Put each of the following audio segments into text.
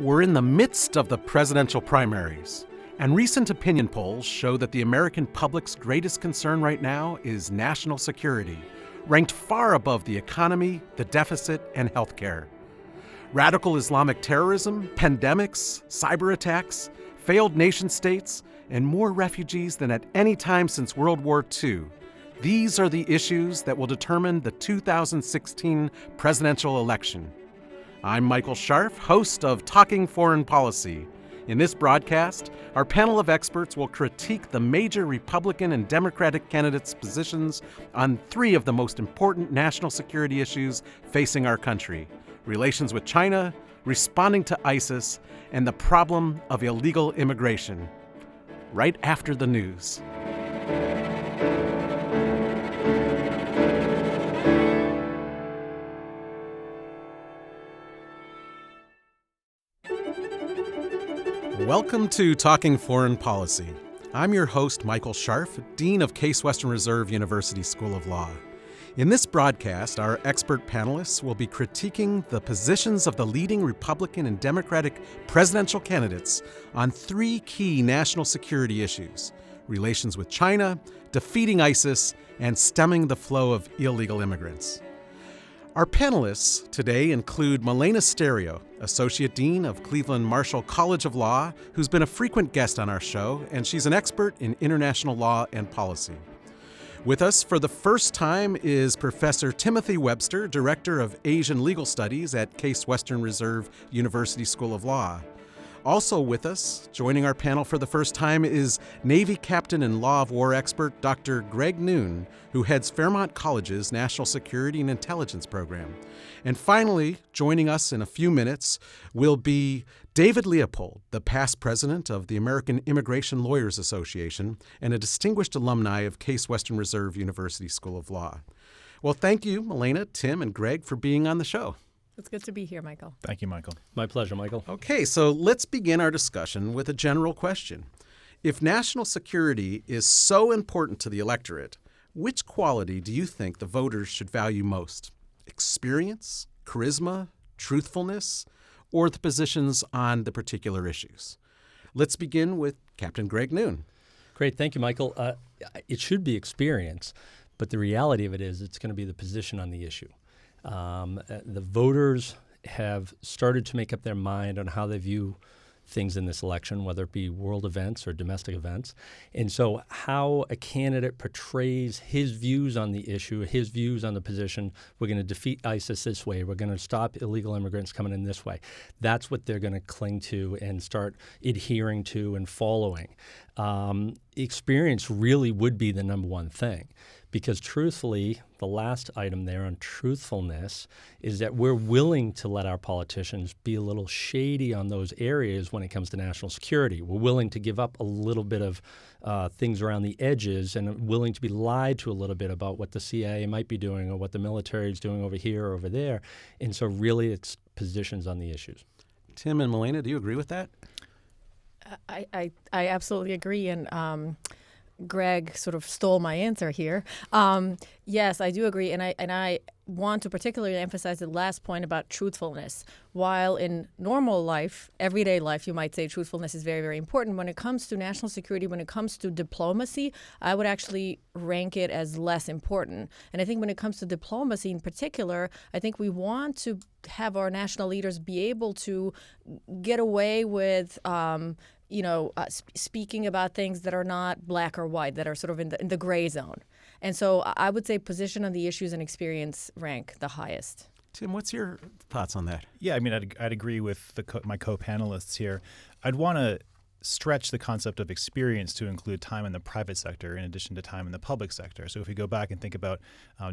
We're in the midst of the presidential primaries, and recent opinion polls show that the American public's greatest concern right now is national security, ranked far above the economy, the deficit, and healthcare. Radical Islamic terrorism, pandemics, cyber attacks, failed nation-states, and more refugees than at any time since World War II. These are the issues that will determine the 2016 presidential election. I'm Michael Scharf, host of Talking Foreign Policy. In this broadcast, our panel of experts will critique the major Republican and Democratic candidates' positions on three of the most important national security issues facing our country: relations with China, responding to ISIS, and the problem of illegal immigration. Right after the news. Welcome to Talking Foreign Policy. I'm your host, Michael Scharf, Dean of Case Western Reserve University School of Law. In this broadcast, our expert panelists will be critiquing the positions of the leading Republican and Democratic presidential candidates on three key national security issues: relations with China, defeating ISIS, and stemming the flow of illegal immigrants. Our panelists today include Milena Sterio, Associate Dean of Cleveland Marshall College of Law, who's been a frequent guest on our show, and she's an expert in international law and policy. With us for the first time is Professor Timothy Webster, Director of Asian Legal Studies at Case Western Reserve University School of Law. Also with us, joining our panel for the first time, is Navy Captain and Law of War expert Dr. Greg Noone, who heads Fairmont College's National Security and Intelligence Program. And finally, joining us in a few minutes will be David Leopold, the past president of the American Immigration Lawyers Association and a distinguished alumni of Case Western Reserve University School of Law. Well, thank you, Milena, Tim, and Greg, for being on the show. It's good to be here, Michael. Thank you, Michael. My pleasure, Michael. Okay, so let's begin our discussion with a general question. If national security is so important to the electorate, which quality do you think the voters should value most? Experience, charisma, truthfulness, or the positions on the particular issues? Let's begin with Captain Greg Noone. Great. Thank you, Michael. It should be experience, but the reality of it is it's going to be the position on the issue. The voters have started to make up their mind on how they view things in this election, whether it be world events or domestic events. And so how a candidate portrays his views on the issue, his views on the position, we're going to defeat ISIS this way, we're going to stop illegal immigrants coming in this way. That's what they're going to cling to and start adhering to and following. Experience really would be the number one thing. Because truthfully, the last item there on truthfulness is that we're willing to let our politicians be a little shady on those areas when it comes to national security. We're willing to give up a little bit of things around the edges and willing to be lied to a little bit about what the CIA might be doing or what the military is doing over here or over there. And so really it's positions on the issues. Tim and Milena, do you agree with that? I absolutely agree, and Greg sort of stole my answer here. Yes, I do agree, and I want to particularly emphasize the last point about truthfulness. While in normal life, everyday life, you might say truthfulness is very, very important. When it comes to national security, when it comes to diplomacy, I would actually rank it as less important. And I think when it comes to diplomacy in particular, I think we want to have our national leaders be able to get away with speaking about things that are not black or white, that are sort of in the gray zone. And so I would say position on the issues and experience rank the highest. Tim, what's your thoughts on that? Yeah, I mean, I'd agree with my co-panelists here. I'd want to stretch the concept of experience to include time in the private sector in addition to time in the public sector. So if we go back and think about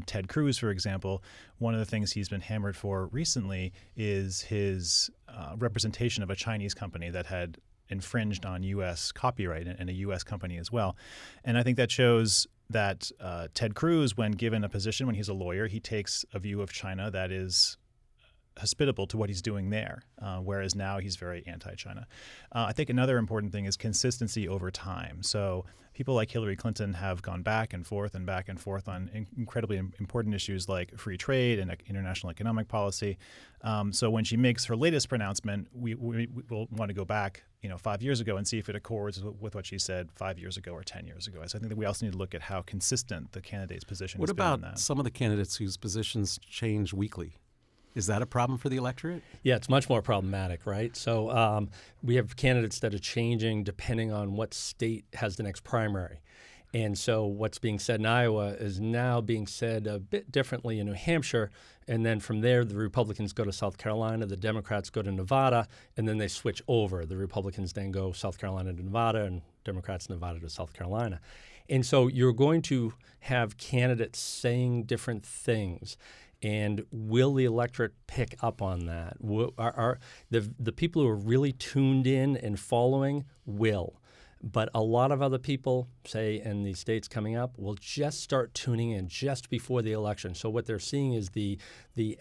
Ted Cruz, for example, one of the things he's been hammered for recently is his representation of a Chinese company that had infringed on U.S. copyright and a U.S. company as well. And I think that shows that Ted Cruz, when given a position, when he's a lawyer, he takes a view of China that is hospitable to what he's doing there, whereas now he's very anti-China. I think another important thing is consistency over time. So people like Hillary Clinton have gone back and forth on incredibly important issues like free trade and international economic policy. So when she makes her latest pronouncement, we will want to go back 5 years ago and see if it accords with what she said 5 years ago or 10 years ago. So I think that we also need to look at how consistent the candidate's position has been on that. What about some of the candidates whose positions change weekly? Is that a problem for the electorate? Yeah, it's much more problematic, right? So we have candidates that are changing depending on what state has the next primary. And so what's being said in Iowa is now being said a bit differently in New Hampshire. And then from there, the Republicans go to South Carolina, the Democrats go to Nevada, and then they switch over. The Republicans then go South Carolina to Nevada, and Democrats Nevada to South Carolina. And so you're going to have candidates saying different things. And will the electorate pick up on that? Are the people who are really tuned in and following will. But a lot of other people, say in the states coming up, will just start tuning in just before the election. So what they're seeing is the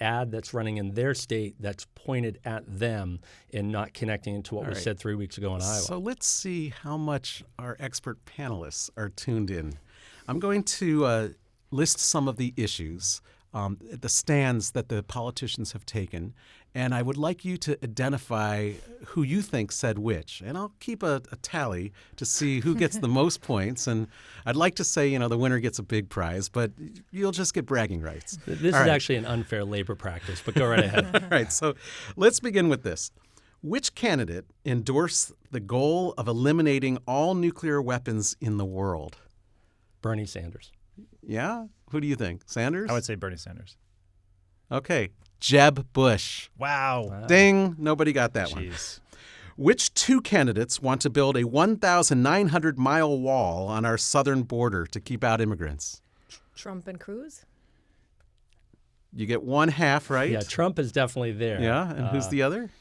ad that's running in their state that's pointed at them and not connecting into what was said 3 weeks ago in Iowa. So let's see how much our expert panelists are tuned in. I'm going to list some of the issues, the stands that the politicians have taken, and I would like you to identify who you think said which. And I'll keep a tally to see who gets the most points. And I'd like to say, the winner gets a big prize, but you'll just get bragging rights. This is actually an unfair labor practice, but go right ahead. All right, so let's begin with this. Which candidate endorsed the goal of eliminating all nuclear weapons in the world? Bernie Sanders. Yeah? Who do you think? Sanders? I would say Bernie Sanders. Okay. Jeb Bush. Wow. Ding. Nobody got that one. Which two candidates want to build a 1,900-mile wall on our southern border to keep out immigrants? Trump and Cruz? You get one half right. Yeah, Trump is definitely there. Yeah, and who's the other?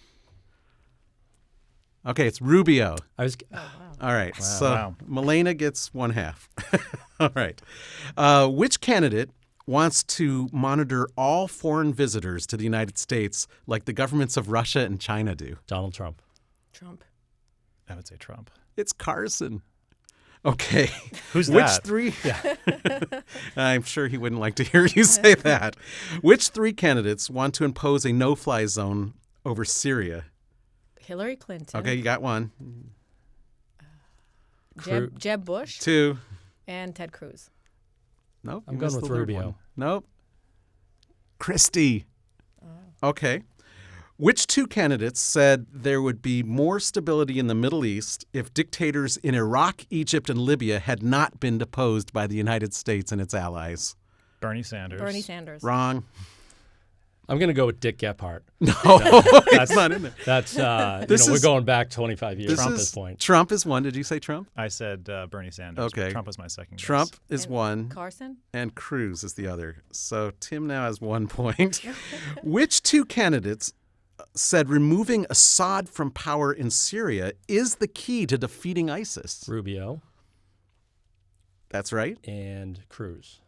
Okay, it's Rubio. Wow. All right, Milena gets one half. All right. Which candidate wants to monitor all foreign visitors to the United States like the governments of Russia and China do? Donald Trump. Trump. I would say Trump. It's Carson. Okay. Who's Which that? three? Yeah. I'm sure he wouldn't like to hear you say that. Which three candidates want to impose a no-fly zone over Syria? Hillary Clinton. Okay, you got one. Jeb Bush. Two. And Ted Cruz. Nope. I'm going with Rubio. Nope. Christie. Okay. Which two candidates said there would be more stability in the Middle East if dictators in Iraq, Egypt, and Libya had not been deposed by the United States and its allies? Bernie Sanders. Bernie Sanders. Wrong. I'm going to go with Dick Gephardt. No, that's not in there. That's we're going back 25 years at this point. Trump is one. Did you say Trump? I said Bernie Sanders. Okay. Trump was my second guess. Trump is one. Carson? And Cruz is the other. So Tim now has 1 point. Which two candidates said removing Assad from power in Syria is the key to defeating ISIS? Rubio. That's right. And Cruz.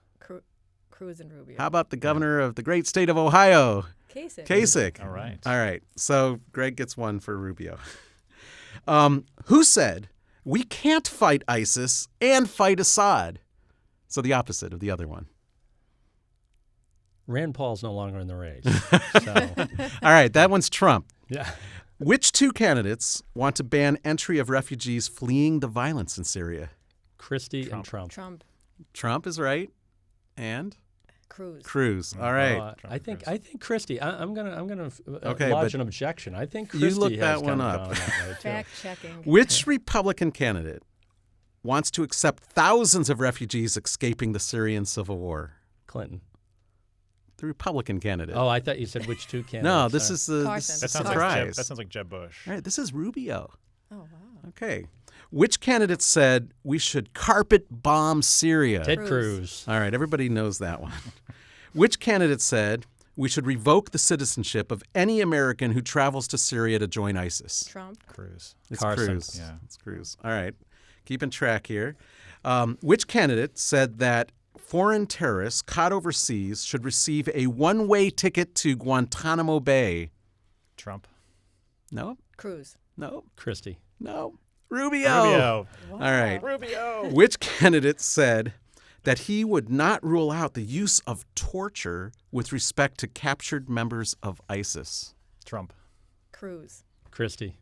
Cruz and Rubio. How about the governor of the great state of Ohio? Kasich. All right. All right. So Greg gets one for Rubio. Who said we can't fight ISIS and fight Assad? So the opposite of the other one. Rand Paul's no longer in the race. All right. That one's Trump. Yeah. Which two candidates want to ban entry of refugees fleeing the violence in Syria? Christie and Trump. Trump is right. And? Cruz. All right. I think Christie. I'm gonna okay, lodge an objection. I think Christie you look has that one kind up. of gone that way, too. Fact checking. Which Republican candidate wants to accept thousands of refugees escaping the Syrian civil war? Clinton. The Republican candidate. Oh, I thought you said which two candidates. No, this is the Carson. That sounds surprise. that sounds like Jeb Bush. All right, this is Rubio. Oh, wow. Okay. Which candidate said we should carpet bomb Syria? Ted Cruz. All right, everybody knows that one. Which candidate said we should revoke the citizenship of any American who travels to Syria to join ISIS? Trump. Cruz. It's Carson. Cruz. Yeah. It's Cruz. All right. Keeping track here. Which candidate said that foreign terrorists caught overseas should receive a one-way ticket to Guantanamo Bay? Trump. No. Cruz. No. Christie. No. Rubio. Rubio. All right. Rubio. Which candidate said that he would not rule out the use of torture with respect to captured members of ISIS? Trump. Cruz. Christie.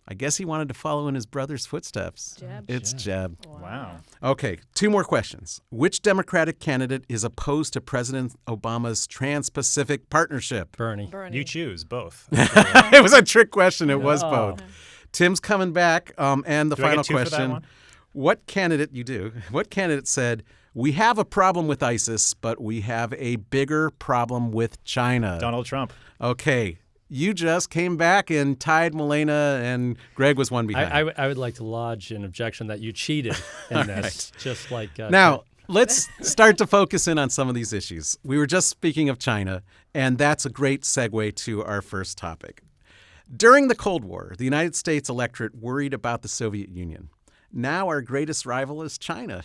I guess he wanted to follow in his brother's footsteps. Jeb. It's Jeb. Wow. Okay, 2 more questions. Which Democratic candidate is opposed to President Obama's Trans-Pacific Partnership? Bernie. Bernie. You choose both. It was a trick question. It was both. Tim's coming back. And the Do I final get 2 for that question. one? What candidate said, we have a problem with ISIS, but we have a bigger problem with China? Donald Trump. Okay. You just came back and tied Milena, and Greg was one behind. I would like to lodge an objection that you cheated in this, just like Now, let's start to focus in on some of these issues. We were just speaking of China, and that's a great segue to our first topic. During the Cold War, the United States electorate worried about the Soviet Union. Now our greatest rival is China.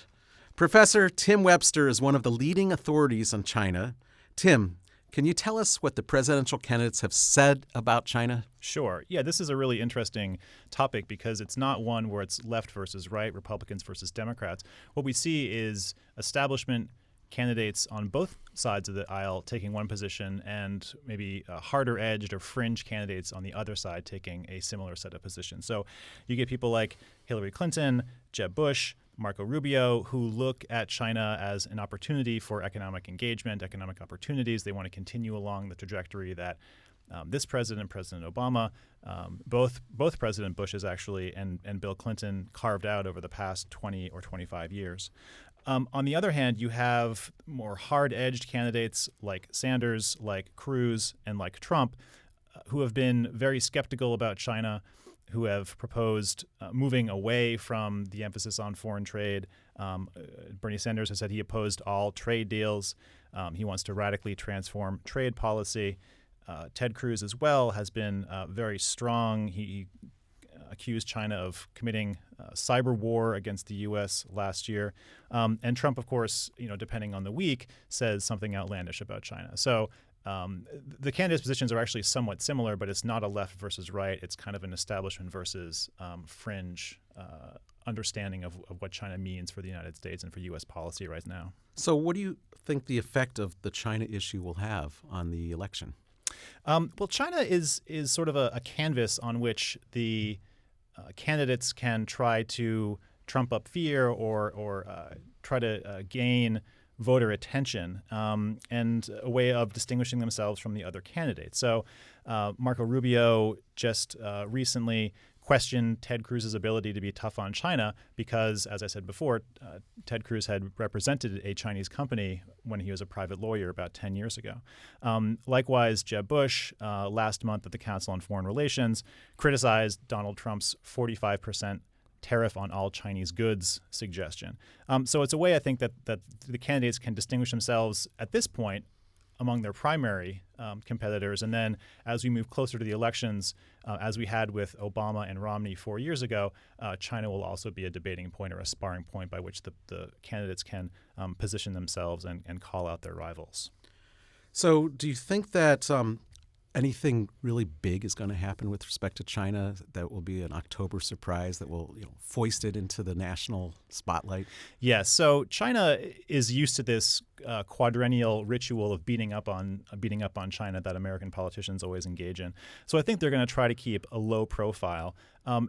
Professor Tim Webster is one of the leading authorities on China. Tim, can you tell us what the presidential candidates have said about China? Sure. Yeah, this is a really interesting topic because it's not one where it's left versus right, Republicans versus Democrats. What we see is establishment candidates on both sides of the aisle taking one position and maybe harder-edged or fringe candidates on the other side taking a similar set of positions. So you get people like Hillary Clinton, Jeb Bush, Marco Rubio, who look at China as an opportunity for economic engagement, economic opportunities. They want to continue along the trajectory that this president, President Obama, both President Bushes actually and Bill Clinton carved out over the past 20 or 25 years. On the other hand, you have more hard-edged candidates like Sanders, like Cruz, and like Trump, who have been very skeptical about China, who have proposed moving away from the emphasis on foreign trade. Bernie Sanders has said he opposed all trade deals. He wants to radically transform trade policy. Ted Cruz as well has been very strong. He accused China of committing cyber war against the U.S. last year. And Trump, of course, depending on the week, says something outlandish about China. So the candidates' positions are actually somewhat similar, but it's not a left versus right. It's kind of an establishment versus fringe understanding of what China means for the United States and for U.S. policy right now. So what do you think the effect of the China issue will have on the election? Well, China is sort of a canvas on which the candidates can try to trump up fear or try to gain voter attention and a way of distinguishing themselves from the other candidates. So Marco Rubio just recently questioned Ted Cruz's ability to be tough on China because, as I said before, Ted Cruz had represented a Chinese company when he was a private lawyer about 10 years ago. Likewise, Jeb Bush, last month at the Council on Foreign Relations, criticized Donald Trump's 45% tariff on all Chinese goods suggestion. So it's a way, I think, that the candidates can distinguish themselves at this point among their primary competitors. And then as we move closer to the elections, as we had with Obama and Romney 4 years ago, China will also be a debating point or a sparring point by which the candidates can position themselves and call out their rivals. So do you think that anything really big is going to happen with respect to China that will be an October surprise that will foist it into the national spotlight? Yes. So China is used to this quadrennial ritual of beating up on China that American politicians always engage in. So I think they're going to try to keep a low profile.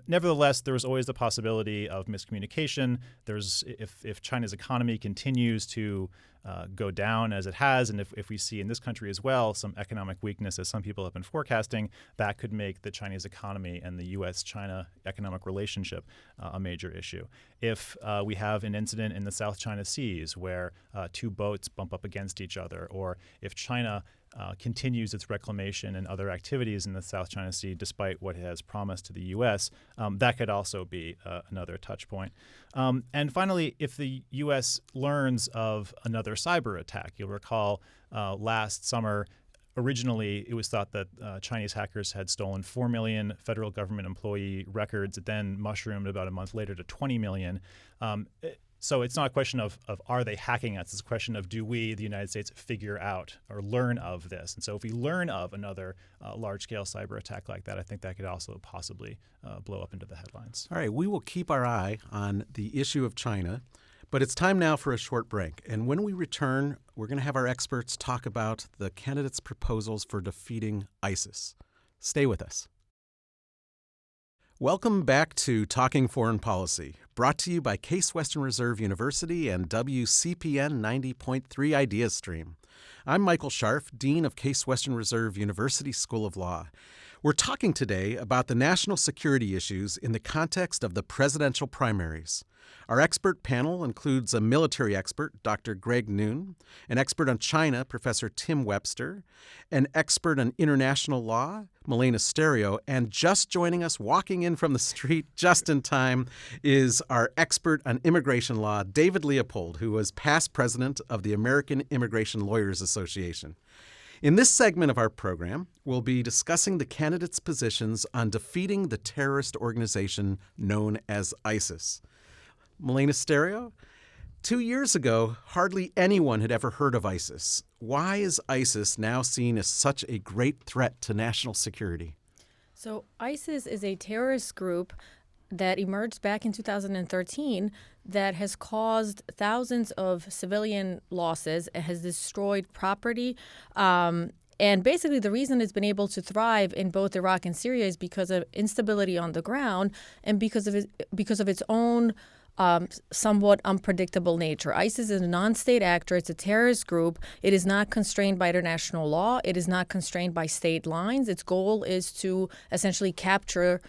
Nevertheless, there's always the possibility of miscommunication. If China's economy continues to go down as it has, and if we see in this country as well some economic weakness, as some people have been forecasting, that could make the Chinese economy and the U.S.-China economic relationship a major issue. If we have an incident in the South China Seas where 2 boats bump up against each other, or if China continues its reclamation and other activities in the South China Sea despite what it has promised to the U.S., that could also be another touch point. And finally, if the U.S. learns of another cyber attack, you'll recall last summer, originally it was thought that Chinese hackers had stolen 4 million federal government employee records. It then mushroomed about a month later to 20 million. So it's not a question of are they hacking us? It's a question of do we, the United States, figure out or learn of this? And so if we learn of another large-scale cyber attack like that, I think that could also possibly blow up into the headlines. All right, we will keep our eye on the issue of China, but it's time now for a short break. And when we return, we're going to have our experts talk about the candidates' proposals for defeating ISIS. Stay with us. Welcome back to Talking Foreign Policy, brought to you by Case Western Reserve University and WCPN 90.3 Ideas Stream. I'm Michael Scharf, Dean of Case Western Reserve University School of Law. We're talking today about the national security issues in the context of the presidential primaries. Our expert panel includes a military expert, Dr. Greg Noone, an expert on China, Professor Tim Webster, an expert on international law, Milena Sterio, and just joining us, walking in from the street just in time, is our expert on immigration law, David Leopold, who was past president of the American Immigration Lawyers Association. In this segment of our program, we'll be discussing the candidates' positions on defeating the terrorist organization known as ISIS. Milena Sterio, 2 years ago, hardly anyone had ever heard of ISIS. Why is ISIS now seen as such a great threat to national security? So ISIS is a terrorist group that emerged back in 2013 that has caused thousands of civilian losses. It has destroyed property. And basically the reason it's been able to thrive in both Iraq and Syria is because of instability on the ground and because of its own somewhat unpredictable nature. ISIS is a non-state actor. It's a terrorist group. It is not constrained by international law. It is not constrained by state lines. Its goal is to essentially capture,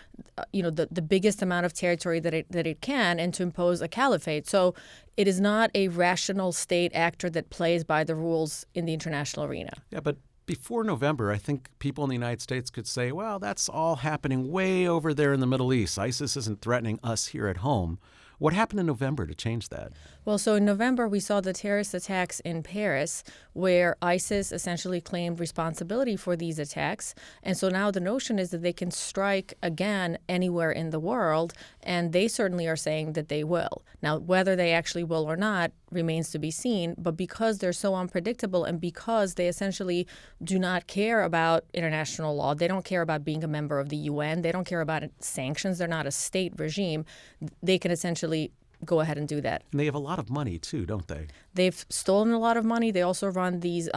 the biggest amount of territory that it can and to impose a caliphate. So it is not a rational state actor that plays by the rules in the international arena. Yeah, but before November, I think people in the United States could say, well, that's all happening way over there in the Middle East. ISIS isn't threatening us here at home. What happened in November to change that? Well, so in November, we saw the terrorist attacks in Paris, where ISIS essentially claimed responsibility for these attacks. And so now the notion is that they can strike again anywhere in the world, and they certainly are saying that they will. Now, whether they actually will or not remains to be seen, but because they're so unpredictable and because they essentially do not care about international law, they don't care about being a member of the UN, they don't care about sanctions, they're not a state regime, they can essentially go ahead and do that. And they have a lot of money, too, don't they? They've stolen a lot of money. They also run these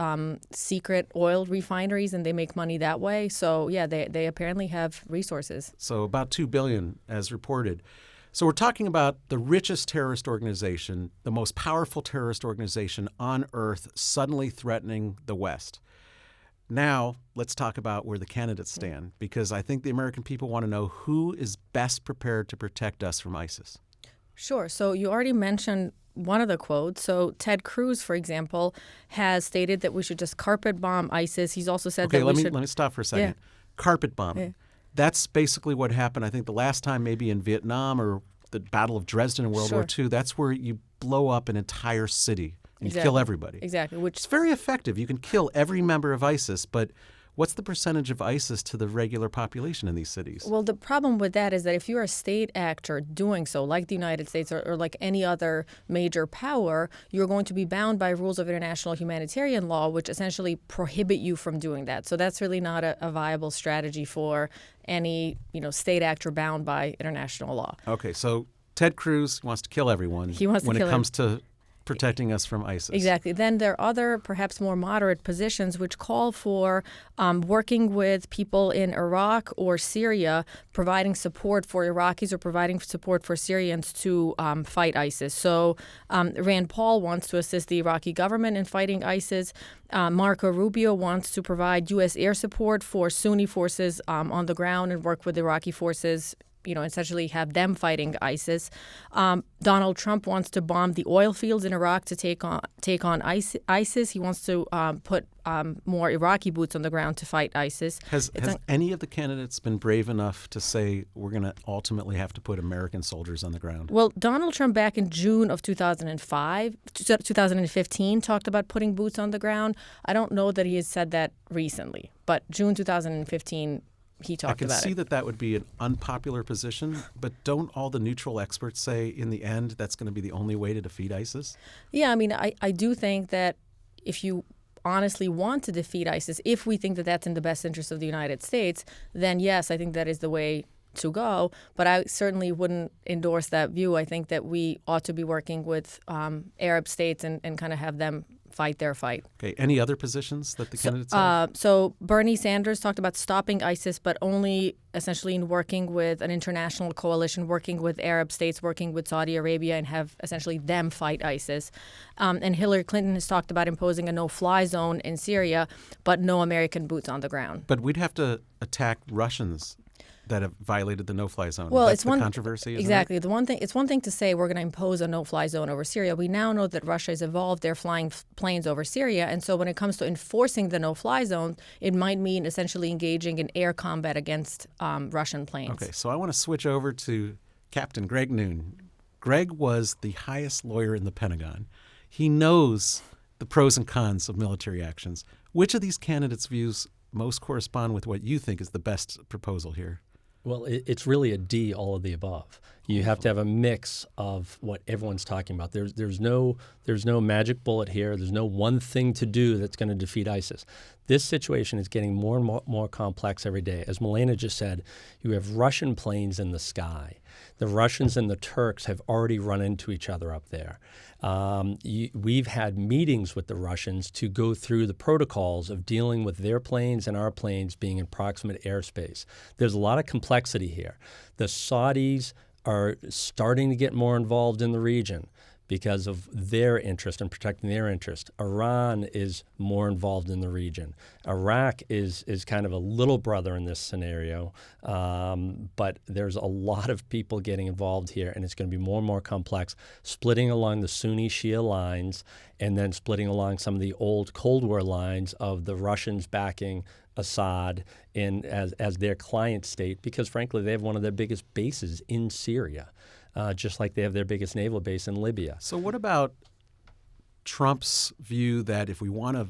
secret oil refineries, and they make money that way. So, yeah, they apparently have resources. So about $2 billion, as reported. So we're talking about the richest terrorist organization, the most powerful terrorist organization on earth, suddenly threatening the West. Now, let's talk about where the candidates stand, because I think the American people want to know who is best prepared to protect us from ISIS. Sure. So you already mentioned one of the quotes. So Ted Cruz, for example, has stated that we should just carpet bomb ISIS. He's also said that we should... let me stop for a second. Yeah. Carpet bombing. Yeah. That's basically what happened, I think, the last time maybe in Vietnam or the Battle of Dresden in World War II. That's where you blow up an entire city and you kill everybody. Exactly. It's very effective. You can kill every member of ISIS, but what's the percentage of ISIS to the regular population in these cities? Well, the problem with that is that if you're a state actor doing so, like the United States or like any other major power, you're going to be bound by rules of international humanitarian law, which essentially prohibit you from doing that. So that's really not a viable strategy for any state actor bound by international law. Okay, so Ted Cruz wants to kill everyone when it comes to protecting us from ISIS. Exactly. Then there are other, perhaps more moderate positions which call for working with people in Iraq or Syria, providing support for Iraqis or providing support for Syrians to fight ISIS. So Rand Paul wants to assist the Iraqi government in fighting ISIS. Marco Rubio wants to provide U.S. air support for Sunni forces on the ground and work with Iraqi forces, essentially have them fighting ISIS. Donald Trump wants to bomb the oil fields in Iraq to take on ISIS. He wants to put more Iraqi boots on the ground to fight ISIS. Has any of the candidates been brave enough to say we're going to ultimately have to put American soldiers on the ground? Well, Donald Trump back in June of 2015 talked about putting boots on the ground. I don't know that he has said that recently, but June 2015 he talked about I can see it. that would be an unpopular position, but don't all the neutral experts say in the end that's going to be the only way to defeat ISIS? Yeah, I mean, I do think that if you honestly want to defeat ISIS, if we think that that's in the best interest of the United States, then yes, I think that is the way to go. But I certainly wouldn't endorse that view. I think that we ought to be working with Arab states and kind of have them fight their fight. Okay. Any other positions that the candidates have? So Bernie Sanders talked about stopping ISIS, but only essentially in working with an international coalition, working with Arab states, working with Saudi Arabia, and have essentially them fight ISIS. And Hillary Clinton has talked about imposing a no-fly zone in Syria, but no American boots on the ground. But we'd have to attack Russians that have violated the no-fly zone. Well, That's it's the one controversy, isn't exactly. it? It's one thing to say we're going to impose a no-fly zone over Syria. We now know that Russia has evolved their flying planes over Syria, and so when it comes to enforcing the no-fly zone, it might mean essentially engaging in air combat against Russian planes. Okay, so I want to switch over to Captain Greg Noone. Greg was the highest lawyer in the Pentagon. He knows the pros and cons of military actions. Which of these candidates' views most correspond with what you think is the best proposal here? Well, it's really a D, all of the above. You have to have a mix of what everyone's talking about. There's no magic bullet here. There's no one thing to do that's going to defeat ISIS. This situation is getting more and more complex every day. As Milena just said, you have Russian planes in the sky. The Russians and the Turks have already run into each other up there. We've had meetings with the Russians to go through the protocols of dealing with their planes and our planes being in proximate airspace. There's a lot of complexity here. The Saudis are starting to get more involved in the region because of their interest in protecting their interest. Iran is more involved in the region. Iraq is kind of a little brother in this scenario, but there's a lot of people getting involved here, and it's going to be more and more complex, splitting along the Sunni-Shia lines and then splitting along some of the old Cold War lines of the Russians backing Assad as their client state because, frankly, they have one of their biggest bases in Syria. Just like they have their biggest naval base in Libya. So what about Trump's view that if we want to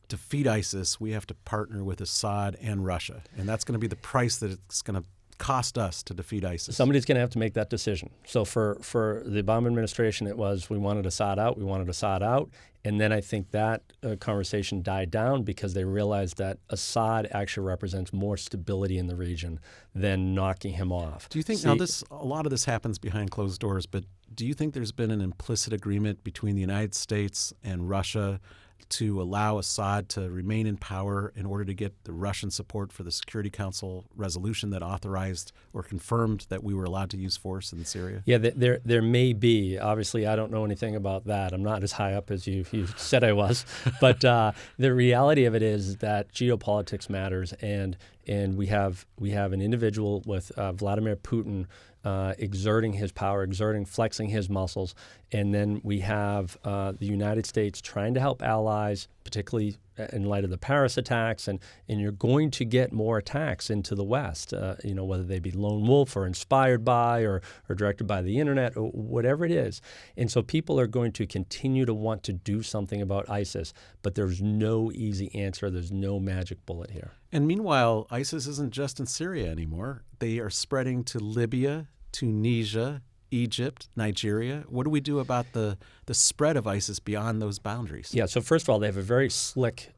defeat ISIS, we have to partner with Assad and Russia, and that's going to be the price that it's going to cost us to defeat ISIS? Somebody's going to have to make that decision. So for the Obama administration, it was we wanted Assad out, and then I think that conversation died down because they realized that Assad actually represents more stability in the region than knocking him off. Do you think a lot of this happens behind closed doors, but do you think there's been an implicit agreement between the United States and Russia to allow Assad to remain in power in order to get the Russian support for the Security Council resolution that authorized or confirmed that we were allowed to use force in Syria? Yeah, there may be. Obviously, I don't know anything about that. I'm not as high up as you said I was. But the reality of it is that geopolitics matters, and we have an individual with Vladimir Putin exerting his power, flexing his muscles. And then we have the United States trying to help allies, particularly in light of the Paris attacks. And you're going to get more attacks into the West, whether they be lone wolf or inspired by or directed by the internet or whatever it is. And so people are going to continue to want to do something about ISIS, but there's no easy answer. There's no magic bullet here. And meanwhile, ISIS isn't just in Syria anymore. They are spreading to Libya, Tunisia, Egypt, Nigeria. What do we do about the spread of ISIS beyond those boundaries? Yeah, so first of all, they have a very slick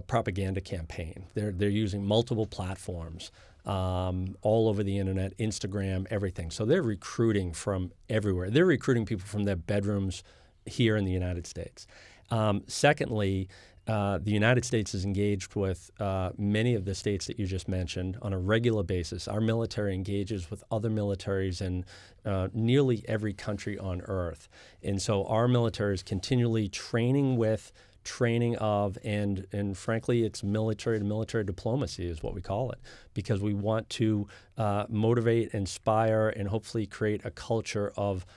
propaganda campaign. They're using multiple platforms all over the internet, Instagram, everything. So they're recruiting from everywhere. They're recruiting people from their bedrooms here in the United States. Secondly, the United States is engaged with many of the states that you just mentioned on a regular basis. Our military engages with other militaries in nearly every country on earth. And so our military is continually training of, and frankly, it's military-to-military diplomacy is what we call it, because we want to motivate, inspire, and hopefully create a culture of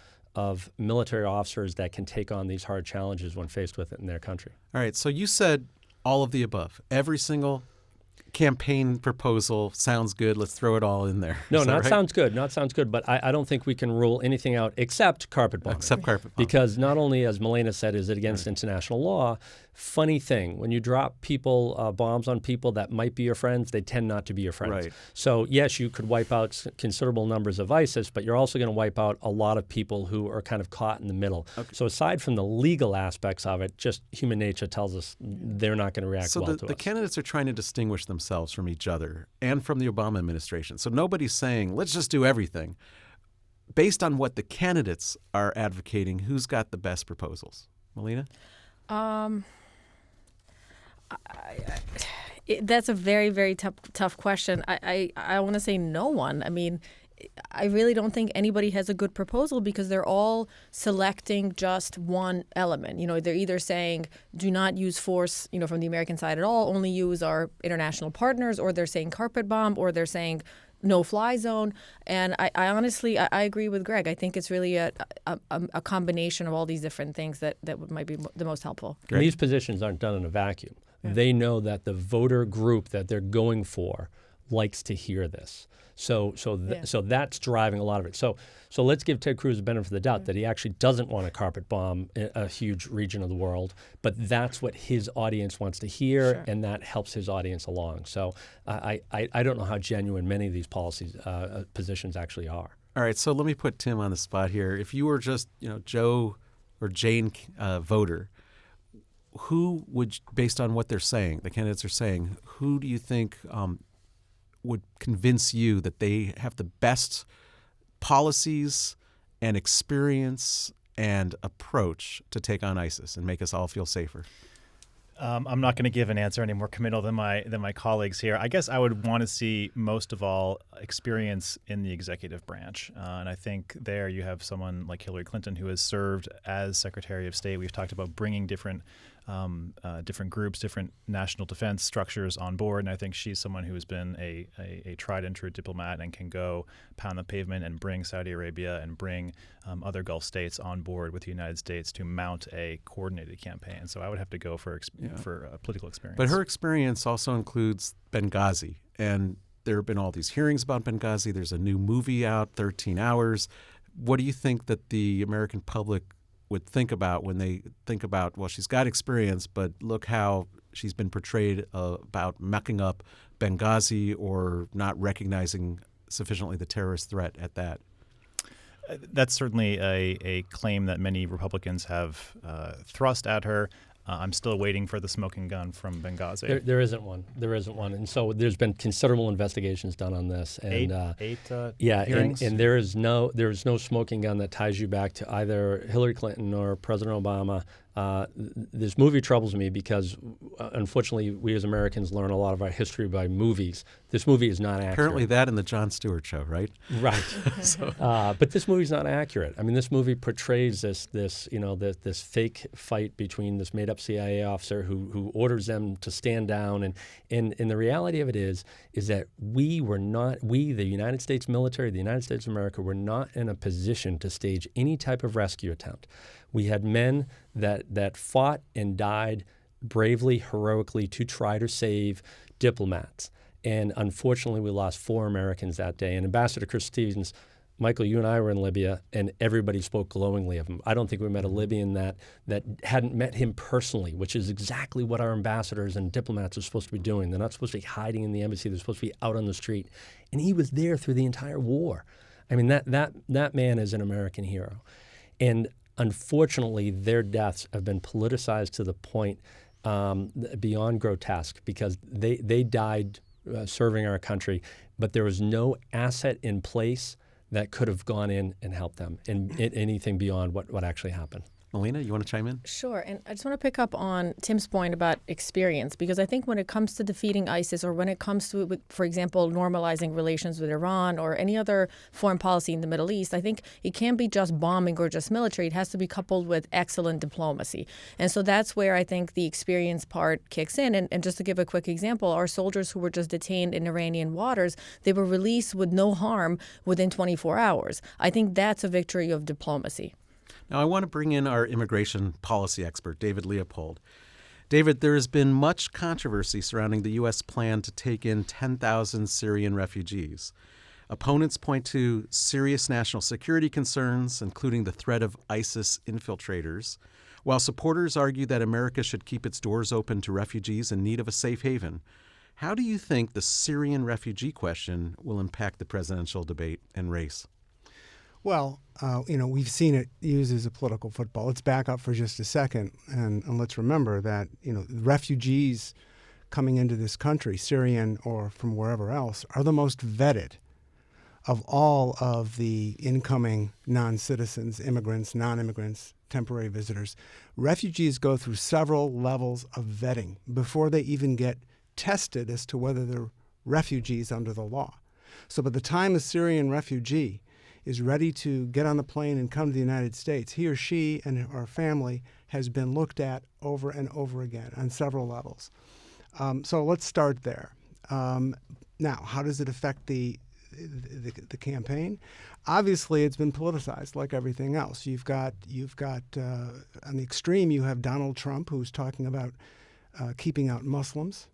military officers that can take on these hard challenges when faced with it in their country. All right, so you said all of the above. Every single campaign proposal sounds good. Let's throw it all in there. No, right? Sounds good, but I don't think we can rule anything out except carpet bombing. Except carpet bombing. Because not only, as Milena said, is it against international law, funny thing. When you drop bombs on people that might be your friends, they tend not to be your friends. Right. So yes, you could wipe out considerable numbers of ISIS, but you're also going to wipe out a lot of people who are kind of caught in the middle. Okay. So aside from the legal aspects of it, just human nature tells us they're not going to react well to us. So the candidates are trying to distinguish themselves from each other and from the Obama administration. So nobody's saying, let's just do everything. Based on what the candidates are advocating, who's got the best proposals? Milena? That's a very, very tough question. I want to say no one. I mean, I really don't think anybody has a good proposal because they're all selecting just one element. They're either saying do not use force, from the American side at all, only use our international partners, or they're saying carpet bomb, or they're saying no-fly zone. And I honestly agree with Greg. I think it's really a combination of all these different things that might be the most helpful. And these positions aren't done in a vacuum. Yeah. They know that the voter group that they're going for likes to hear this. So that's driving a lot of it. So let's give Ted Cruz the benefit of the doubt that he actually doesn't want to carpet bomb a huge region of the world, but that's what his audience wants to hear, sure. And that helps his audience along. So I don't know how genuine many of these policies positions actually are. All right, so let me put Tim on the spot here. If you were just Joe or Jane voter, who would, based on what they're saying, the candidates are saying, who do you think would convince you that they have the best policies and experience and approach to take on ISIS and make us all feel safer? I'm not going to give an answer any more committal than my colleagues here. I guess I would want to see most of all experience in the executive branch. And I think there you have someone like Hillary Clinton who has served as Secretary of State. We've talked about bringing different groups, different national defense structures on board. And I think she's someone who has been a tried and true diplomat and can go pound the pavement and bring Saudi Arabia and bring other Gulf states on board with the United States to mount a coordinated campaign. So I would have to go for political experience. But her experience also includes Benghazi. And there have been all these hearings about Benghazi. There's a new movie out, 13 Hours. What do you think that the American public would think about when they think about, well, she's got experience, but look how she's been portrayed about mucking up Benghazi or not recognizing sufficiently the terrorist threat at that? That's certainly a claim that many Republicans have thrust at her. I'm still waiting for the smoking gun from Benghazi. There isn't one. There isn't one. And so there's been considerable investigations done on this. And, eight hearings? And there is no smoking gun that ties you back to either Hillary Clinton or President Obama. This movie troubles me because, unfortunately, we as Americans learn a lot of our history by movies. This movie is not accurate. Apparently that and the Jon Stewart show, right? Right. But this movie is not accurate. I mean, this movie portrays this fake fight between this made-up CIA officer who orders them to stand down. And the reality of it is that we, the United States military, the United States of America, were not in a position to stage any type of rescue attempt. We had men that fought and died bravely, heroically to try to save diplomats. And unfortunately, we lost 4 Americans that day. And Ambassador Chris Stevens, Michael, you and I were in Libya, and everybody spoke glowingly of him. I don't think we met a Libyan that hadn't met him personally, which is exactly what our ambassadors and diplomats are supposed to be doing. They're not supposed to be hiding in the embassy. They're supposed to be out on the street. And he was there through the entire war. I mean, that man is an American hero. And unfortunately, their deaths have been politicized to the point beyond grotesque because they died serving our country, but there was no asset in place that could have gone in and helped them in anything beyond what actually happened. Milena, you want to chime in? Sure. And I just want to pick up on Tim's point about experience, because I think when it comes to defeating ISIS or when it comes to, for example, normalizing relations with Iran or any other foreign policy in the Middle East, I think it can't be just bombing or just military. It has to be coupled with excellent diplomacy. And so that's where I think the experience part kicks in. And just to give a quick example, our soldiers who were just detained in Iranian waters, they were released with no harm within 24 hours. I think that's a victory of diplomacy. Now, I want to bring in our immigration policy expert, David Leopold. David, there has been much controversy surrounding the U.S. plan to take in 10,000 Syrian refugees. Opponents point to serious national security concerns, including the threat of ISIS infiltrators, While supporters argue that America should keep its doors open to refugees in need of a safe haven, how do you think the Syrian refugee question will impact the presidential debate and race? Well, we've seen it used as a political football. Let's back up for just a second, and let's remember that, refugees coming into this country, Syrian or from wherever else, are the most vetted of all of the incoming non-citizens, immigrants, non-immigrants, temporary visitors. Refugees go through several levels of vetting before they even get tested as to whether they're refugees under the law. So by the time a Syrian refugee is ready to get on the plane and come to the United States, he or she and her family has been looked at over and over again on several levels. So let's start there. Now, how does it affect the campaign? Obviously, it's been politicized like everything else. You've got on the extreme, you have Donald Trump, who's talking about keeping out Muslims,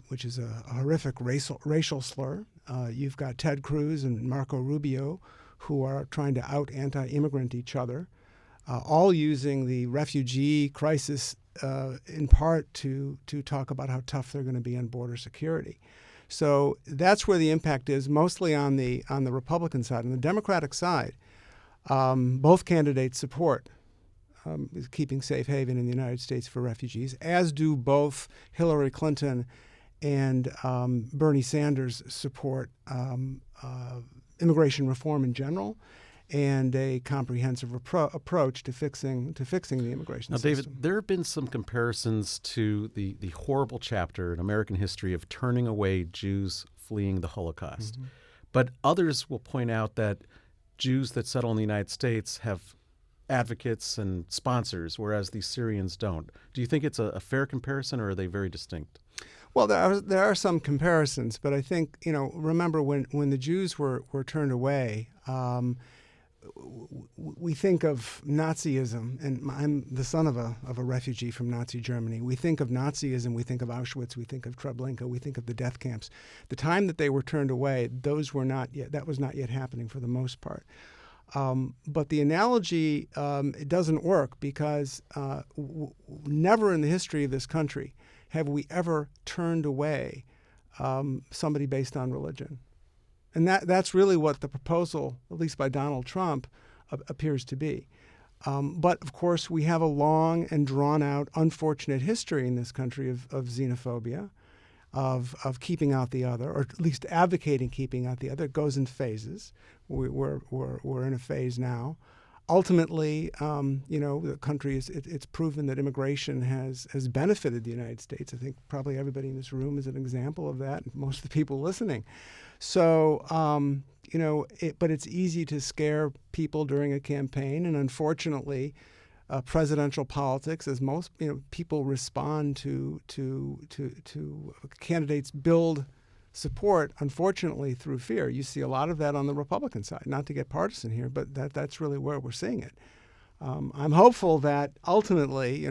which is a horrific racial slur. You've got Ted Cruz and Marco Rubio, who are trying to out-anti-immigrant each other, all using the refugee crisis in part to talk about how tough they're going to be on border security. So that's where the impact is, mostly on the Republican side. On the Democratic side, both candidates support keeping safe haven in the United States for refugees, as do both Hillary Clinton and Bernie Sanders support immigration reform in general and a comprehensive approach to fixing the immigration system. David, there have been some comparisons to the horrible chapter in American history of turning away Jews fleeing the Holocaust. Mm-hmm. But others will point out that Jews that settle in the United States have advocates and sponsors, whereas the Syrians don't. Do you think it's a fair comparison, or are they very distinct? Well, there are some comparisons, but I think, remember when the Jews were turned away, we think of Nazism, and I'm the son of a refugee from Nazi Germany. We think of Nazism, we think of Auschwitz, we think of Treblinka, we think of the death camps. The time that they were turned away, that was not yet happening for the most part. But the analogy, it doesn't work because never in the history of this country have we ever turned away somebody based on religion. And that's really what the proposal, at least by Donald Trump, appears to be. But, of course, we have a long and drawn-out, unfortunate history in this country of xenophobia, of keeping out the other, or at least advocating keeping out the other. It goes in phases. We're in a phase now. Ultimately, the country it's proven that immigration has benefited the United States. I think probably everybody in this room is an example of that, and most of the people listening. So, but it's easy to scare people during a campaign, and unfortunately, presidential politics, as most people respond to candidates build support, unfortunately, through fear. You see a lot of that on the Republican side. Not to get partisan here, but that's really where we're seeing it. I'm hopeful that ultimately,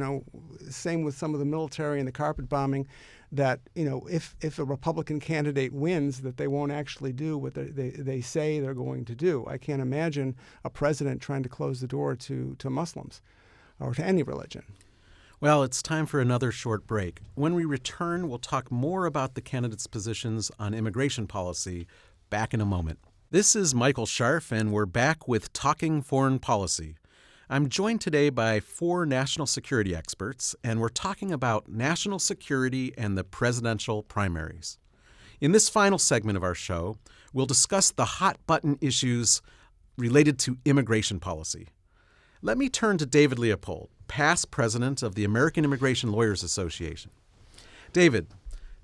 same with some of the military and the carpet bombing, that if a Republican candidate wins, that they won't actually do what they say they're going to do. I can't imagine a president trying to close the door to Muslims or to any religion. Well, it's time for another short break. When we return, we'll talk more about the candidates' positions on immigration policy. Back in a moment. This is Michael Scharf, and we're back with Talking Foreign Policy. I'm joined today by 4 national security experts, and we're talking about national security and the presidential primaries. In this final segment of our show, we'll discuss the hot-button issues related to immigration policy. Let me turn to David Leopold, past president of the American Immigration Lawyers Association. David,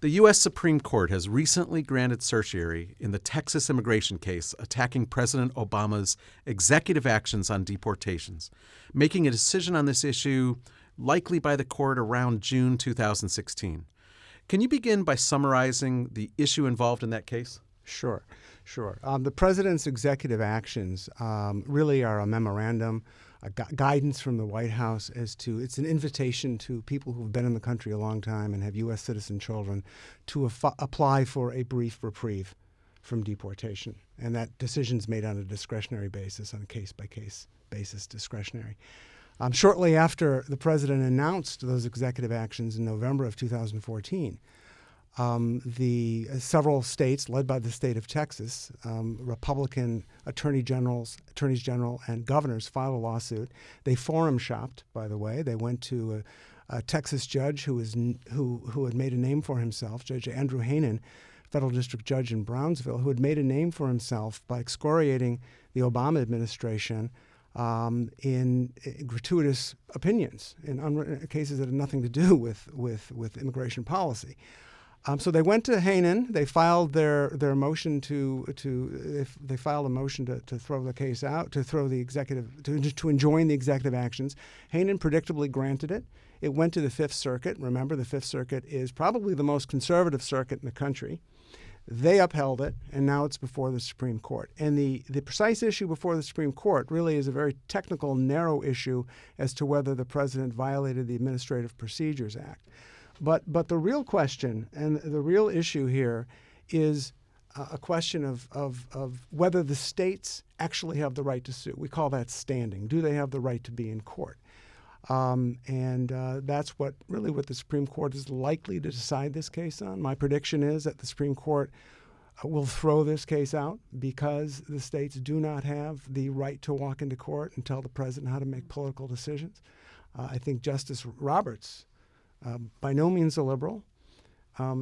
the U.S. Supreme Court has recently granted certiorari in the Texas immigration case attacking President Obama's executive actions on deportations, making a decision on this issue likely by the court around June 2016. Can you begin by summarizing the issue involved in that case? Sure. The president's executive actions really are a memorandum, guidance from the White House it's an invitation to people who've been in the country a long time and have U.S. citizen children to apply for a brief reprieve from deportation. And that decision's made on a discretionary basis, on a case-by-case basis, discretionary. Shortly after the president announced those executive actions in November of 2014, the several states, led by the state of Texas, Republican attorneys general, and governors filed a lawsuit. They forum shopped, by the way. They went to a Texas judge who had made a name for himself, Judge Andrew Hanen, federal district judge in Brownsville, who had made a name for himself by excoriating the Obama administration in gratuitous opinions in cases that had nothing to do with immigration policy. So they went to Hanen. They filed their motion they filed a motion to throw the case out, to enjoin the executive actions. Hanen predictably granted it. It went to the Fifth Circuit. Remember, the Fifth Circuit is probably the most conservative circuit in the country. They upheld it, and now it's before the Supreme Court. And the precise issue before the Supreme Court really is a very technical, narrow issue as to whether the president violated the Administrative Procedures Act. But the real question and the real issue here is a question of whether the states actually have the right to sue. We call that standing. Do they have the right to be in court? That's what the Supreme Court is likely to decide this case on. My prediction is that the Supreme Court will throw this case out because the states do not have the right to walk into court and tell the president how to make political decisions. I think Justice Roberts, by no means a liberal,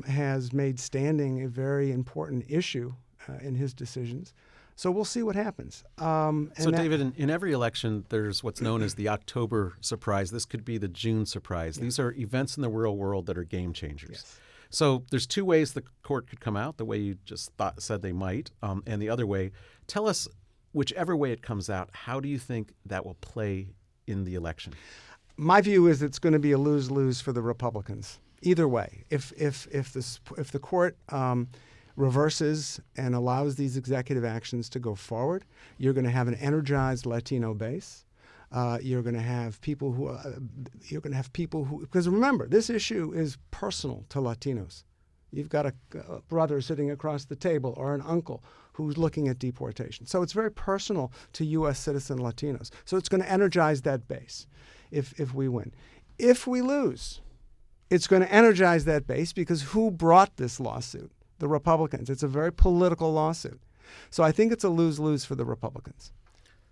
has made standing a very important issue in his decisions. So we'll see what happens. David, in every election, there's what's known as the October surprise. This could be the June surprise. Yeah. These are events in the real world that are game changers. Yes. So there's two ways the court could come out, the way you just said they might, and the other way. Tell us, whichever way it comes out, how do you think that will play in the election? My view is it's going to be a lose-lose for the Republicans. Either way, if the court reverses and allows these executive actions to go forward, you're going to have an energized Latino base. You're going to have people who, because remember, this issue is personal to Latinos. You've got a brother sitting across the table or an uncle who's looking at deportation. So it's very personal to U.S. citizen Latinos. So it's going to energize that base if we win. If we lose, it's going to energize that base because who brought this lawsuit? The Republicans. It's a very political lawsuit. So I think it's a lose-lose for the Republicans.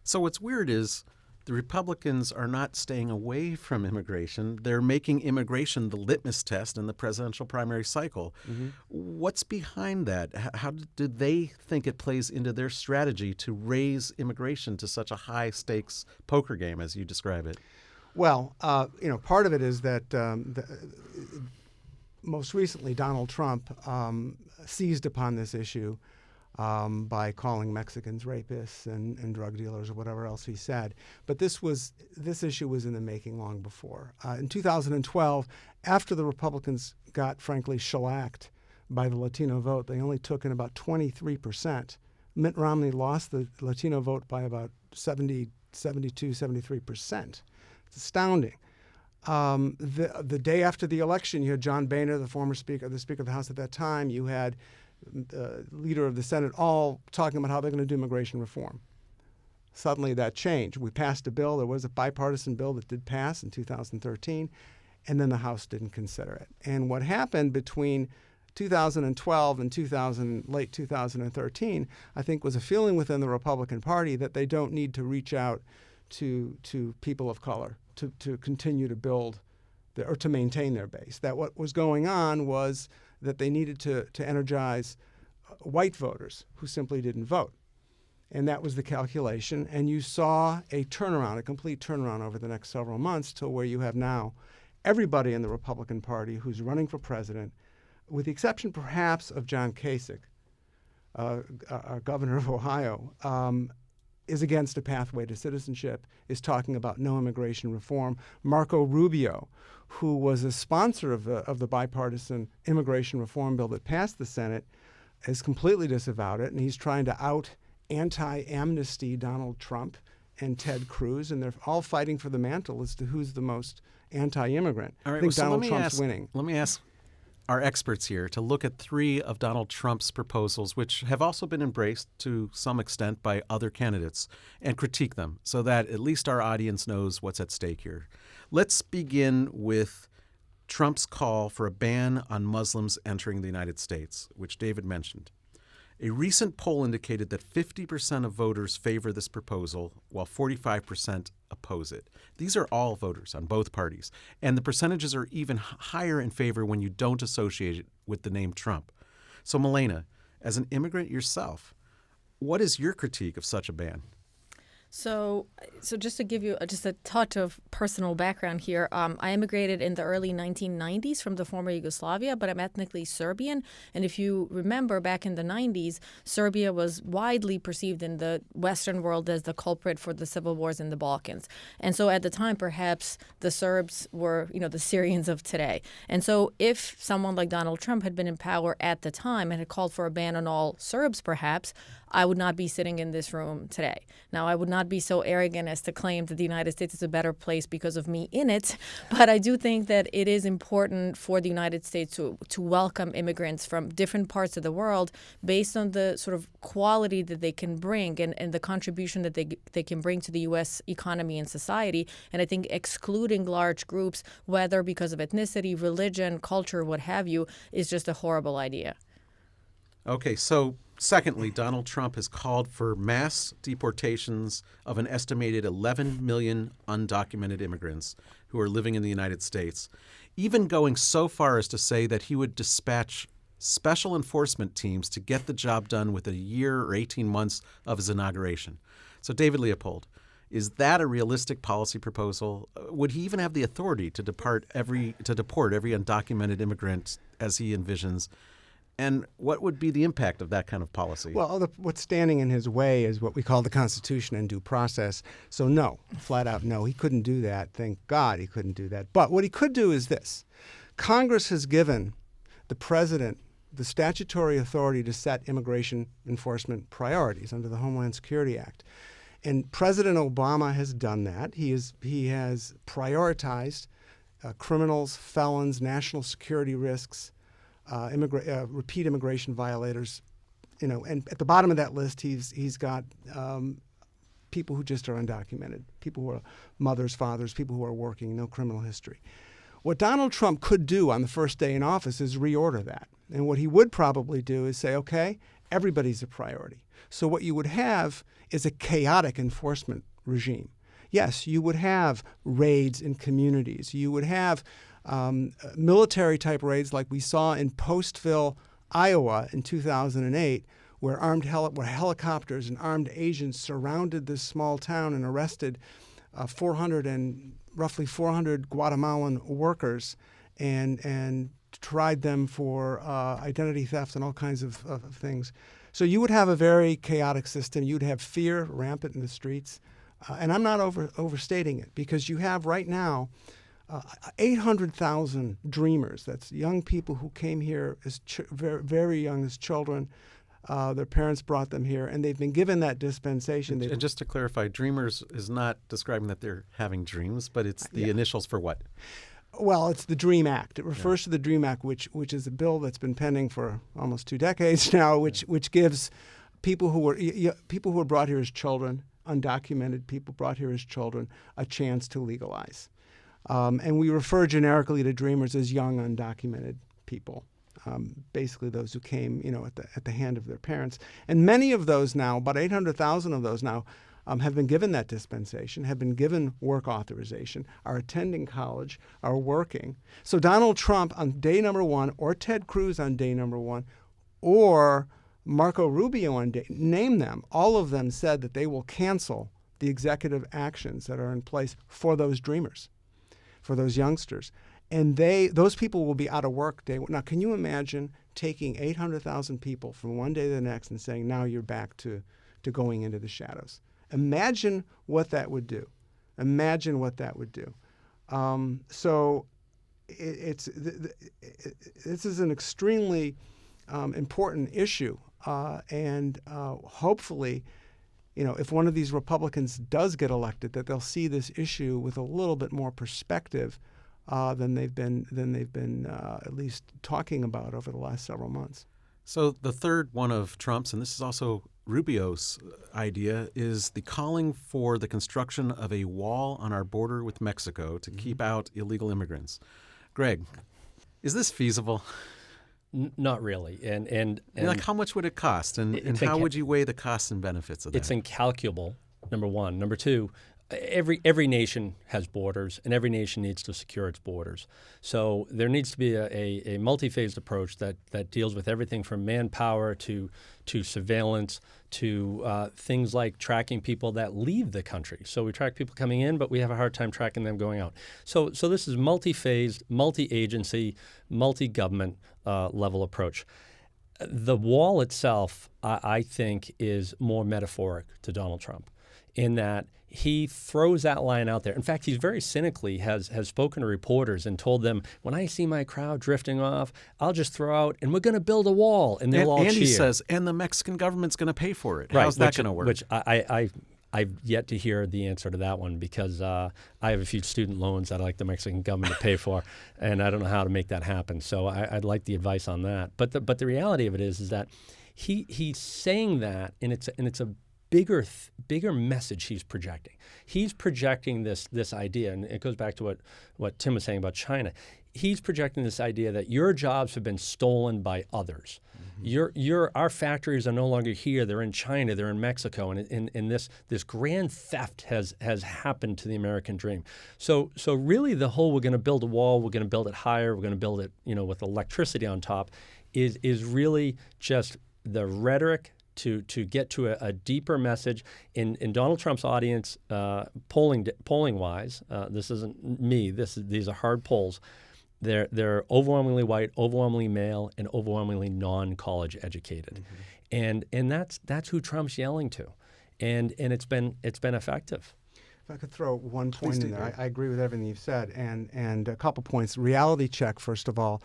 So what's weird is the Republicans are not staying away from immigration. They're making immigration the litmus test in the presidential primary cycle. Mm-hmm. What's behind that? How do they think it plays into their strategy to raise immigration to such a high-stakes poker game, as you describe it? Well, part of it is that most recently Donald Trump seized upon this issue by calling Mexicans rapists and drug dealers or whatever else he said. But this issue was in the making long before. In 2012, after the Republicans got, frankly, shellacked by the Latino vote, they only took in about 23%. Mitt Romney lost the Latino vote by about 72, 73%. It's astounding. The day after the election, you had John Boehner, the Speaker of the House at that time. You had the leader of the Senate, all talking about how they're going to do immigration reform. Suddenly that changed. We passed a bill. There was a bipartisan bill that did pass in 2013, and then the House didn't consider it. And what happened between 2012 and late 2013, I think, was a feeling within the Republican Party that they don't need to reach out to people of color to continue to build or to maintain their base. That what was going on was that they needed to energize white voters who simply didn't vote. And that was the calculation. And you saw a complete turnaround over the next several months till where you have now everybody in the Republican Party who's running for president, with the exception perhaps of John Kasich, governor of Ohio, is against a pathway to citizenship, is talking about no immigration reform. Marco Rubio, who was a sponsor of the bipartisan immigration reform bill that passed the Senate, has completely disavowed it, and he's trying to out anti-amnesty Donald Trump and Ted Cruz, and they're all fighting for the mantle as to who's the most anti-immigrant. All right, I think Donald Trump's winning. Let me ask our experts here to look at 3 of Donald Trump's proposals, which have also been embraced to some extent by other candidates, and critique them so that at least our audience knows what's at stake here. Let's begin with Trump's call for a ban on Muslims entering the United States, which David mentioned. A recent poll indicated that 50% of voters favor this proposal, while 45% oppose it. These are all voters on both parties, and the percentages are even higher in favor when you don't associate it with the name Trump. So, Milena, as an immigrant yourself, what is your critique of such a ban? So just to give you just a touch of personal background here, I immigrated in the early 1990s from the former Yugoslavia, but I'm ethnically Serbian. And if you remember, back in the 90s, Serbia was widely perceived in the Western world as the culprit for the civil wars in the Balkans. And so at the time, perhaps the Serbs were, the Syrians of today. And so if someone like Donald Trump had been in power at the time and had called for a ban on all Serbs, perhaps, I would not be sitting in this room today. Now, I would not be so arrogant as to claim that the United States is a better place because of me in it, but I do think that it is important for the United States to welcome immigrants from different parts of the world based on the sort of quality that they can bring and the contribution that they can bring to the U.S. economy and society. And I think excluding large groups, whether because of ethnicity, religion, culture, what have you, is just a horrible idea. Okay, so secondly, Donald Trump has called for mass deportations of an estimated 11 million undocumented immigrants who are living in the United States, even going so far as to say that he would dispatch special enforcement teams to get the job done within a year or 18 months of his inauguration. So, David Leopold, is that a realistic policy proposal? Would he even have the authority to deport every undocumented immigrant as he envisions? And what would be the impact of that kind of policy? Well, what's standing in his way is what we call the Constitution and due process. So no, flat out no, he couldn't do that. Thank God he couldn't do that. But what he could do is this. Congress has given the president the statutory authority to set immigration enforcement priorities under the Homeland Security Act. And President Obama has done that. He has prioritized criminals, felons, national security risks, repeat immigration violators, and at the bottom of that list, he's got people who just are undocumented, people who are mothers, fathers, people who are working, no criminal history. What Donald Trump could do on the first day in office is reorder that. And what he would probably do is say, okay, everybody's a priority. So what you would have is a chaotic enforcement regime. Yes, you would have raids in communities. You would have military-type raids like we saw in Postville, Iowa in 2008, where helicopters and armed agents surrounded this small town and arrested roughly 400 Guatemalan workers and tried them for identity theft and all kinds of things. So you would have a very chaotic system. You'd have fear rampant in the streets. And I'm not overstating it, because you have right now 800,000 dreamers. That's young people who came here as very, very young as children. Their parents brought them here, and they've been given that dispensation. And just to clarify, dreamers is not describing that they're having dreams, but it's the initials for what? Well, it's the DREAM Act. It refers to the DREAM Act, which is a bill that's been pending for almost 2 decades now, which gives people who were brought here as children, undocumented people brought here as children, a chance to legalize. And we refer generically to dreamers as young undocumented people, basically those who came, at the hand of their parents. And many of those now, about 800,000 of those now, have been given that dispensation, have been given work authorization, are attending college, are working. So Donald Trump on day number 1, or Ted Cruz on day number 1, or Marco Rubio on day, name them, all of them said that they will cancel the executive actions that are in place for those dreamers, for those youngsters. And those people will be out of work day. Now, can you imagine taking 800,000 people from one day to the next and saying, now you're back to going into the shadows? Imagine what that would do. Imagine what that would do. So this is an extremely important issue. And hopefully, if one of these Republicans does get elected, that they'll see this issue with a little bit more perspective than they've been at least talking about over the last several months. So the third one of Trump's, and this is also Rubio's idea, is the calling for the construction of a wall on our border with Mexico to keep out illegal immigrants. Greg, is this feasible? Not really. And like, how much would it cost? And how would you weigh the costs and benefits of that? It's incalculable, number one. Number two, every nation has borders, and every nation needs to secure its borders. So there needs to be a multi-phased approach that deals with everything from manpower to surveillance to things like tracking people that leave the country. So we track people coming in, but we have a hard time tracking them going out. So this is multi-phased, multi-agency, multi-government level approach. The wall itself, I think, is more metaphoric to Donald Trump in that he throws that line out there. In fact, he's very cynically has spoken to reporters and told them, when I see my crowd drifting off, I'll just throw out, and we're going to build a wall, and they'll all cheer. And he says, and the Mexican government's going to pay for it. Right, How's that going to work? Which I've yet to hear the answer to that one because I have a few student loans that I'd like the Mexican government to pay for, and I don't know how to make that happen. So I'd like the advice on that. But the reality of it is that he's saying that, and it's a bigger message he's projecting. He's projecting this idea, and it goes back to what Tim was saying about China. He's projecting this idea that your jobs have been stolen by others. Our factories are no longer here. They're in China. They're in Mexico, and this grand theft has happened to the American dream. So really, the whole we're going to build a wall, we're going to build it higher, we're going to build it with electricity on top, is really just the rhetoric to get to a deeper message in Donald Trump's audience. Polling wise, this isn't me. These are hard polls. They're overwhelmingly white, overwhelmingly male, and overwhelmingly non-college educated, and that's who Trump's yelling to, and it's been effective. If I could throw one point in there, I agree with everything you've said, and a couple points. Reality check, first of all.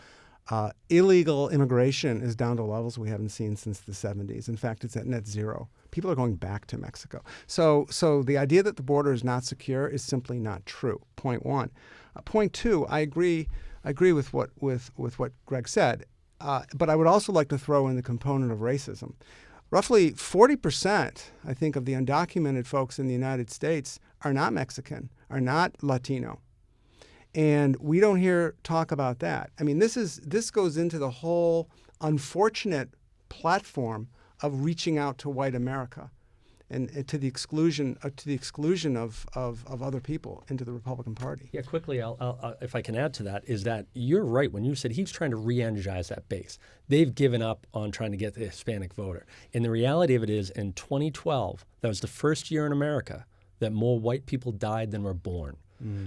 Illegal immigration is down to levels we haven't seen since the 70s. In fact, it's at net zero. People are going back to Mexico. So the idea that the border is not secure is simply not true. Point one. Point two, I agree with what Greg said, but I would also like to throw in the component of racism. Roughly 40%, I think, of the undocumented folks in the United States are not Mexican, are not Latino. And we don't hear talk about that. I mean, this goes into the whole unfortunate platform of reaching out to white America, and to the exclusion of other people into the Republican Party. Yeah, quickly, I'll, if I can add to that, is that you're right when you said he's trying to re-energize that base. They've given up on trying to get the Hispanic voter. And the reality of it is, in 2012, that was the first year in America that more white people died than were born.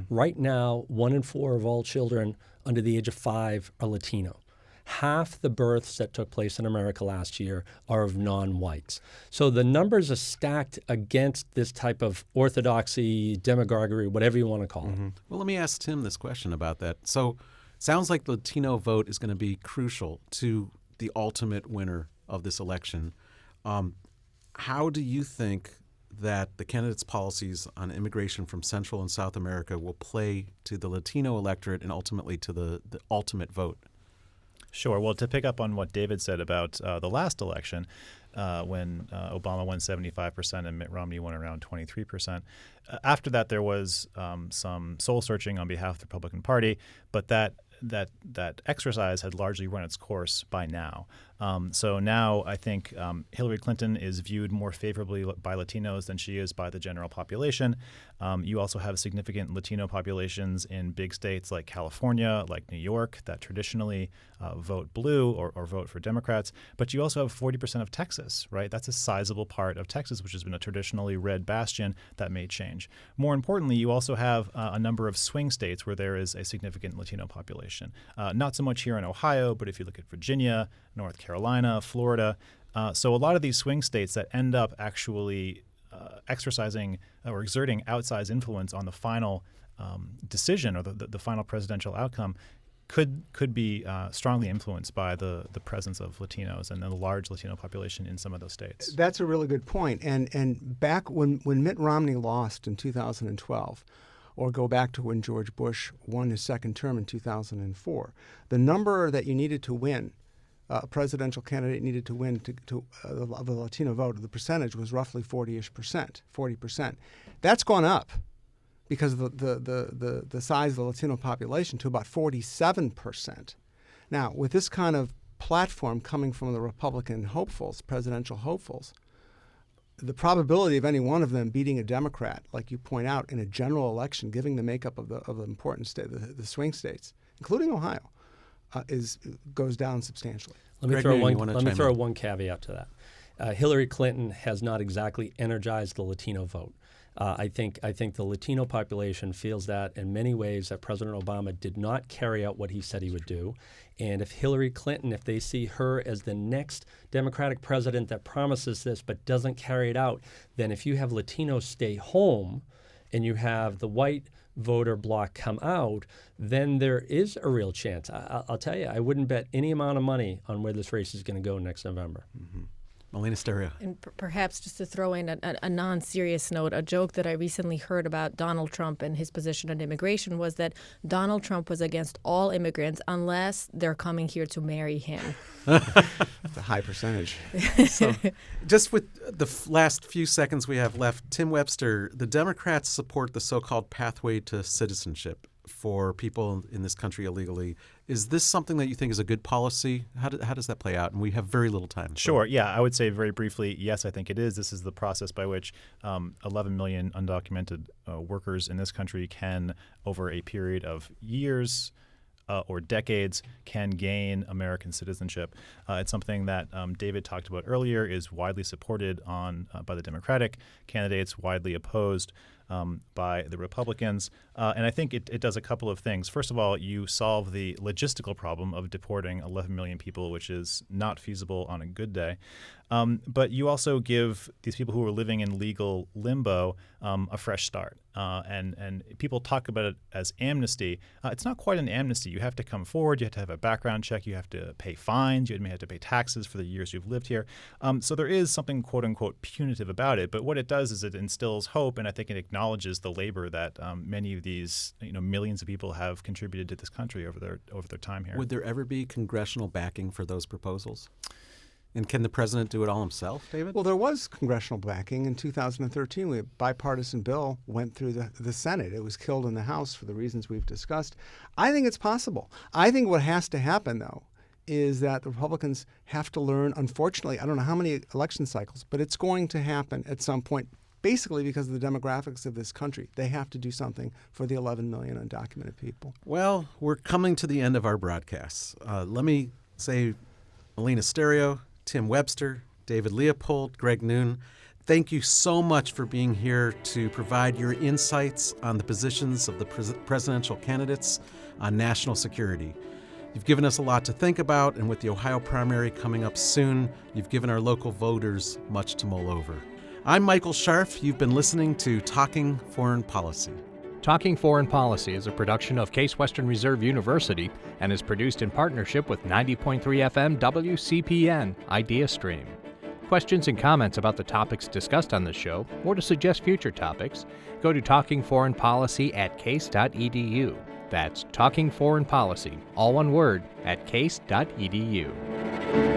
Right now, 1 in 4 of all children under the age of 5 are Latino. Half the births that took place in America last year are of non-whites. So the numbers are stacked against this type of orthodoxy, demagoguery, whatever you want to call it. Well, let me ask Tim this question about that. So it sounds like the Latino vote is going to be crucial to the ultimate winner of this election. How do you think that the candidates' policies on immigration from Central and South America will play to the Latino electorate and ultimately to the ultimate vote? Sure. Well, to pick up on what David said about the last election, when Obama won 75% and Mitt Romney won around 23%, after that there was some soul searching on behalf of the Republican Party, but that exercise had largely run its course by now. So now I think Hillary Clinton is viewed more favorably by Latinos than she is by the general population. You also have significant Latino populations in big states like California, like New York, that traditionally vote blue or vote for Democrats. But you also have 40% of Texas, right? That's a sizable part of Texas, which has been a traditionally red bastion. That may change. More importantly, you also have a number of swing states where there is a significant Latino population. Not so much here in Ohio, but if you look at Virginia, North Carolina, Florida. So a lot of these swing states that end up actually exercising or exerting outsized influence on the final decision or the final presidential outcome could be strongly influenced by the presence of Latinos and the large Latino population in some of those states. That's a really good point. And back when Mitt Romney lost in 2012, or go back to when George Bush won his second term in 2004. The number that you needed to win, a presidential candidate needed to win of the Latino vote, the percentage was roughly 40%. That's gone up because of the size of the Latino population to about 47%. Now, with this kind of platform coming from the Republican hopefuls, presidential hopefuls, the probability of any one of them beating a Democrat, like you point out, in a general election, given the makeup of the important state, the swing states, including Ohio, goes down substantially. Let me throw one caveat to that. Hillary Clinton has not exactly energized the Latino vote. I think the Latino population feels that in many ways that President Obama did not carry out what he said he would do. And if Hillary Clinton, if they see her as the next Democratic president that promises this but doesn't carry it out, then if you have Latinos stay home and you have the white voter bloc come out, then there is a real chance. I'll tell you, I wouldn't bet any amount of money on where this race is going to go next November. Mm-hmm. Milena, Sterio. And perhaps just to throw in a non-serious note, a joke that I recently heard about Donald Trump and his position on immigration was that Donald Trump was against all immigrants unless they're coming here to marry him. That's a high percentage. So, just with the last few seconds we have left, Tim Webster, the Democrats support the so-called pathway to citizenship for people in this country illegally. Is this something that you think is a good policy? How does that play out? And we have very little time. Sure. Yeah, I would say very briefly, yes, I think it is. This is the process by which 11 million undocumented workers in this country can, over a period of years or decades, can gain American citizenship. It's something that David talked about earlier, is widely supported by the Democratic candidates, widely opposed by the Republicans. And I think it does a couple of things. First of all, you solve the logistical problem of deporting 11 million people, which is not feasible on a good day. But you also give these people who are living in legal limbo a fresh start. And people talk about it as amnesty. It's not quite an amnesty. You have to come forward. You have to have a background check. You have to pay fines. You may have to pay taxes for the years you've lived here. So there is something, quote unquote, punitive about it. But what it does is it instills hope, and I think it acknowledges the labor that many of these millions of people have contributed to this country over their time here. Would there ever be congressional backing for those proposals? And can the president do it all himself, David? Well, there was congressional backing. In 2013, a bipartisan bill went through the Senate. It was killed in the House for the reasons we've discussed. I think it's possible. I think what has to happen, though, is that the Republicans have to learn, unfortunately, I don't know how many election cycles, but it's going to happen at some point, basically because of the demographics of this country. They have to do something for the 11 million undocumented people. Well, we're coming to the end of our broadcasts. Let me say, Milena Sterio, Tim Webster, David Leopold, Greg Noone, thank you so much for being here to provide your insights on the positions of the presidential candidates on national security. You've given us a lot to think about, and with the Ohio primary coming up soon, you've given our local voters much to mull over. I'm Michael Scharf. You've been listening to Talking Foreign Policy. Talking Foreign Policy is a production of Case Western Reserve University and is produced in partnership with 90.3 FM WCPN Idea Stream. Questions and comments about the topics discussed on the show, or to suggest future topics, go to talkingforeignpolicy@case.edu. That's Talking Foreign Policy, all one word, @case.edu.